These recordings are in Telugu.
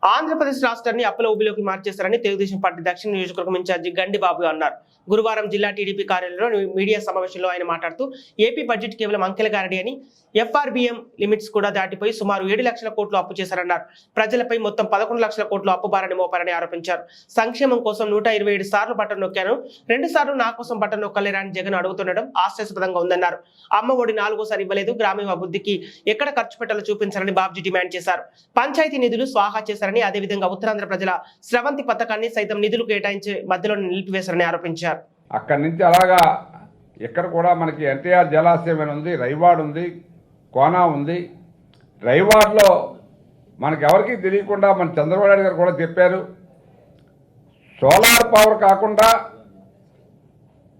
ఆంధ్రప్రదేశ్ రాష్ట్రాన్ని అప్పుల ఊబిలోకి మార్చేస్తారని తెలుగుదేశం పార్టీ దక్షిణ నియోజకవర్గం ఇన్ఛార్జి గండి బాబు అన్నారు. గురువారం జిల్లా టీడీపీ కార్యాలయంలో మీడియా సమావేశంలో ఆయన మాట్లాడుతూ ఏపీ బడ్జెట్ కేవలం అంకెల గారడి అని, ఎఫ్ఆర్బిఎం లిమిట్స్ కూడా దాటిపోయి సుమారు 7 లక్షల కోట్లు అప్పు చేశారన్నారు. ప్రజలపై మొత్తం 11 లక్షల కోట్లు అప్పు భారాన్ని మోపారని ఆరోపించారు. సంక్షేమం కోసం 127 సార్లు బటన్ నొక్కాను, 2 సార్లు నా కోసం బటన్ నొక్కలేరా అని జగన్ అడుగుతుండడం హాస్యాస్పదంగా ఉందన్నారు. అమ్మ ఒడి 4వ ఇవ్వలేదు, గ్రామీణాభివృద్ధికి ఎక్కడ ఖర్చు పెట్టాలో చూపించాలని బాబ్జీ డిమాండ్ చేశారు. పంచాయతీ నిధులు స్వాహా చేశారని, అదేవిధంగా ఉత్తరాంధ్ర ప్రజల స్రవంతి పథకాన్ని సైతం నిధులు కేటాయించి మధ్యలో నిలిపివేశారని ఆరోపించారు. అక్కడి నుంచి అలాగా ఇక్కడ కూడా మనకి ఎన్టీఆర్ జలాశయం ఉంది, రైవాడ్ ఉంది, కోనా ఉంది. రైవాడ్లో మనకి ఎవరికి తెలియకుండా మన చంద్రబాబు నాయుడు గారు కూడా చెప్పారు, సోలార్ పవర్ కాకుండా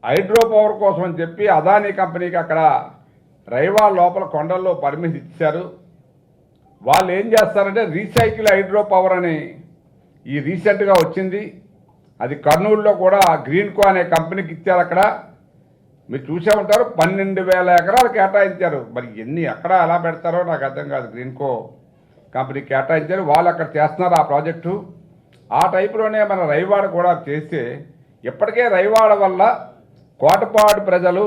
హైడ్రో పవర్ కోసం అని చెప్పి అదానీ కంపెనీకి అక్కడ రైవాడ్ లోపల కొండల్లో పర్మిషన్ ఇచ్చారు. వాళ్ళు ఏం చేస్తారంటే రీసైకిల్ హైడ్రో పవర్ అని ఈ రీసెంట్గా వచ్చింది. అది కర్నూలులో కూడా గ్రీన్కో అనే కంపెనీకి ఇచ్చారు. అక్కడ మీరు చూసే ఉంటారు, 12,000 ఎకరాలు కేటాయించారు. మరి ఎన్ని ఎక్కడ ఎలా పెడతారో నాకు అర్థం కాదు. గ్రీన్కో కంపెనీ కేటాయించారు, వాళ్ళు అక్కడ చేస్తున్నారు ఆ ప్రాజెక్టు. ఆ టైపులోనే మన రైవాడ కూడా చేస్తే ఇప్పటికే రైవాడ వల్ల కోటపాడు ప్రజలు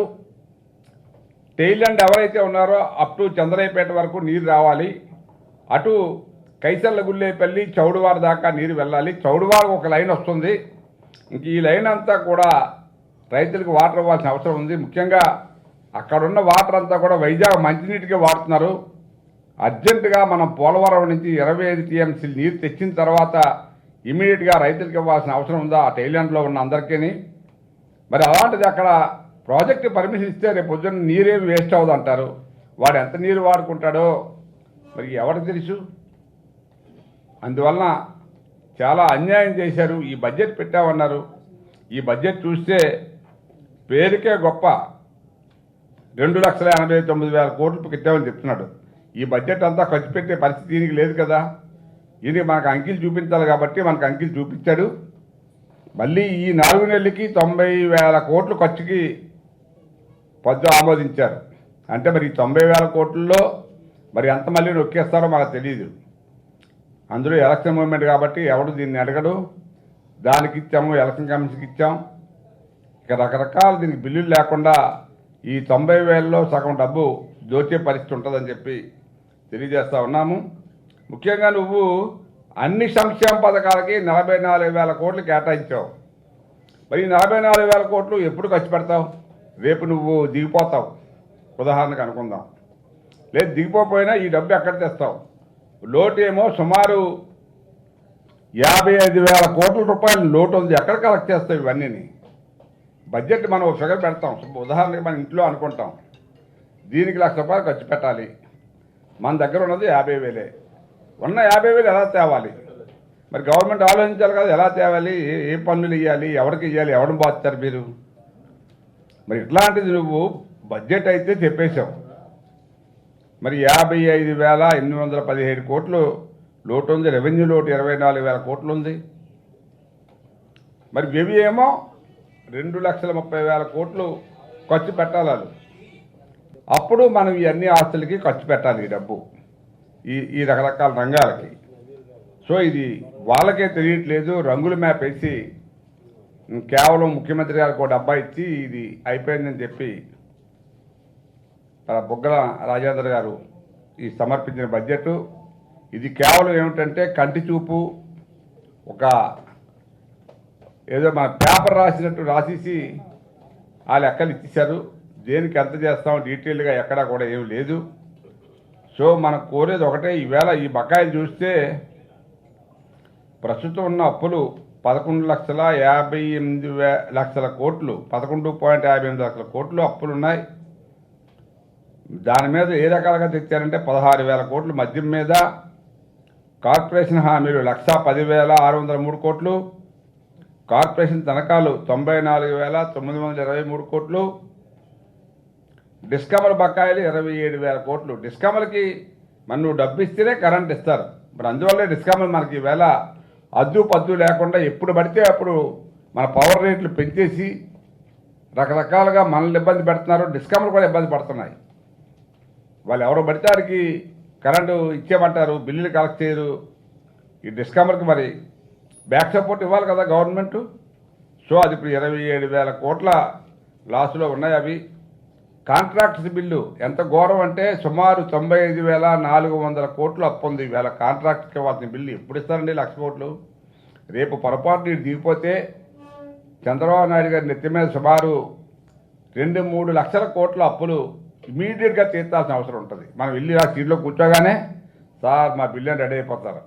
టెయిల్యాండ్ ఎవరైతే ఉన్నారో అప్ టు చంద్రయ్యపేట వరకు నీరు రావాలి. అటు కైసల్లగుల్లేపల్లి చౌడువాడ దాకా నీరు వెళ్ళాలి. చౌడువాడకు ఒక లైన్ వస్తుంది. ఇంక ఈ లైన్ అంతా కూడా రైతులకు వాటర్ ఇవ్వాల్సిన అవసరం ఉంది. ముఖ్యంగా అక్కడున్న వాటర్ అంతా కూడా వైజాగ్ మంచినీటికి వాడుతున్నారు. అర్జెంటుగా మనం పోలవరం నుంచి 25 టీఎంసీ నీరు తెచ్చిన తర్వాత ఇమీడియట్గా రైతులకు ఇవ్వాల్సిన అవసరం ఉందా ఆ టైలాండ్లో ఉన్న అందరికీ? మరి అలాంటిది అక్కడ ప్రాజెక్టు పర్మిషన్ ఇస్తే రేపు పొద్దున్న నీరేమి వేస్ట్ అవ్వదు అంటారు. వాడు ఎంత నీరు వాడుకుంటాడో మరి ఎవరికి తెలుసు? అందువలన చాలా అన్యాయం చేశారు. ఈ బడ్జెట్ పెట్టామన్నారు. ఈ బడ్జెట్ చూస్తే పేరుకే గొప్ప 2,89,000 కోట్లు పెట్టామని చెప్తున్నాడు. ఈ బడ్జెట్ అంతా ఖర్చు పెట్టే పరిస్థితి దీనికి లేదు కదా. ఇది మనకు అంకెలు చూపించాలి కాబట్టి మనకు అంకెలు చూపించాడు. మళ్ళీ ఈ 4 నెలలకి 90,000 కోట్లు ఖర్చుకి పద్దు ఆమోదించారు. అంటే మరి ఈ 90,000 కోట్లలో మరి ఎంత మళ్ళీ నొక్కేస్తారో మనకు తెలియదు. అందులో ఎలక్షన్ మూవ్మెంట్ కాబట్టి ఎవడు దీన్ని అడగడు. దానికి ఇచ్చాము, ఎలక్షన్ కమిషన్కి ఇచ్చాం. ఇక రకరకాల దీనికి బిల్లులు లేకుండా ఈ 90,000లో సగం డబ్బు దోచే పరిస్థితి ఉంటుందని చెప్పి తెలియజేస్తూ ఉన్నాము. ముఖ్యంగా నువ్వు అన్ని సంక్షేమ పథకాలకి 44,000 కోట్లు కేటాయించావు. మరి 44,000 కోట్లు ఎప్పుడు ఖర్చు పెడతావు? రేపు నువ్వు దిగిపోతావు ఉదాహరణకు అనుకుందాం. లేదు దిగిపోయినా ఈ డబ్బు ఎక్కడ తెస్తావు? లోటు ఏమో సుమారు 55,000 కోట్ల రూపాయలు లోటు ఉంది. ఎక్కడ కలెక్ట్ చేస్తావు ఇవన్నీ? బడ్జెట్ మనం ఒక ఫిగర్ పెడతాం. ఉదాహరణకి మన ఇంట్లో అనుకుంటాం, దీనికి ₹1,00,000 ఖర్చు పెట్టాలి. మన దగ్గర ఉన్నది 50,000. ఉన్న 50,000 ఎలా తేవాలి? మరి గవర్నమెంట్ ఆలోచించాలి కదా, ఎలా తేవాలి, ఏ పన్నులు ఇవ్వాలి, ఎవరికి ఇవ్వాలి, ఎవరిని బాగుతారు మీరు? మరి ఇట్లాంటిది నువ్వు బడ్జెట్ అయితే చెప్పేశావు. మరి 55,817 కోట్లు లోటు ఉంది. రెవెన్యూ లోటు 24,000 కోట్లు ఉంది. మరి వ్యవి ఏమో 2,30,000 కోట్లు ఖర్చు పెట్టాలి. అప్పుడు మనం ఇవన్నీ ఆస్తులకి ఖర్చు పెట్టాలి ఈ డబ్బు, ఈ రకరకాల రంగాలకి. సో ఇది వాళ్ళకే తెలియట్లేదు. రంగుల మ్యాప్ వేసి కేవలం ముఖ్యమంత్రి గారికి ఒక డబ్బా ఇచ్చి ఇది అయిపోయిందని చెప్పి బుగ్గల రాజేంద్ర గారు ఈ సమర్పించిన బడ్జెట్ ఇది కేవలం ఏమిటంటే కంటి చూపు, ఒక ఏదో మన పేపర్ రాసినట్టు రాసేసి ఆ లెక్కలు ఇచ్చేశారు. దేనికి ఎంత చేస్తాం డీటెయిల్గా ఎక్కడా కూడా ఏమి లేదు. సో మనం కోరేది ఒకటే, ఈవేళ ఈ బకాయిలు చూస్తే ప్రస్తుతం ఉన్న అప్పులు 11,58,00,000 కోట్లు, 11.58 లక్షల కోట్లు అప్పులు ఉన్నాయి. దాని మీద ఏ రకాలుగా తెచ్చారంటే 16,000 కోట్లు మద్యం మీద, కార్పొరేషన్ హామీలు 1,10,603 కోట్లు, కార్పొరేషన్ తనఖాలు 94,923 కోట్లు, డిస్కమ్ల బకాయిలు 27,000 కోట్లు. డిస్కమ్లకి మరి నువ్వు డబ్బు ఇస్తేనే కరెంట్ ఇస్తారు. మరి అందువల్లే డిస్కమ్లు మనకి ఈవేళ అద్దు పద్దు లేకుండా ఎప్పుడు పడితే అప్పుడు మన పవర్ రేట్లు పెంచేసి రకరకాలుగా మనల్ని ఇబ్బంది పెడుతున్నారు. డిస్కమ్లు కూడా ఇబ్బంది పడుతున్నాయి. వాళ్ళు ఎవరో పడితే వారికి కరెంటు ఇచ్చేయమంటారు, బిల్లులు కలెక్ట్ చేయరు. ఈ డిస్కవర్కి మరి బ్యాక్ సపోర్ట్ ఇవ్వాలి కదా గవర్నమెంట్. సో అది ఇప్పుడు 27,000 కోట్ల లాస్లో ఉన్నాయి. అవి కాంట్రాక్ట్స్ బిల్లు ఎంత ఘోరం అంటే సుమారు 95,400 కోట్లు అప్పు ఉంది. వేళ కాంట్రాక్ట్కి ఇవ్వాల్సిన బిల్లు ఎప్పుడు ఇస్తారండి 1,00,000 కోట్లు? రేపు పొరపాటు నీరు దిగిపోతే చంద్రబాబు నాయుడు గారి నెత్తి మీద సుమారు 2-3 లక్షల కోట్ల అప్పులు ఇమీడియట్గా తీర్చాల్సిన అవసరం ఉంటుంది. మనం వెళ్ళి ఆ సీట్లో కూర్చోగానే సార్ మా బిల్లు రెడీ అయిపోతారు.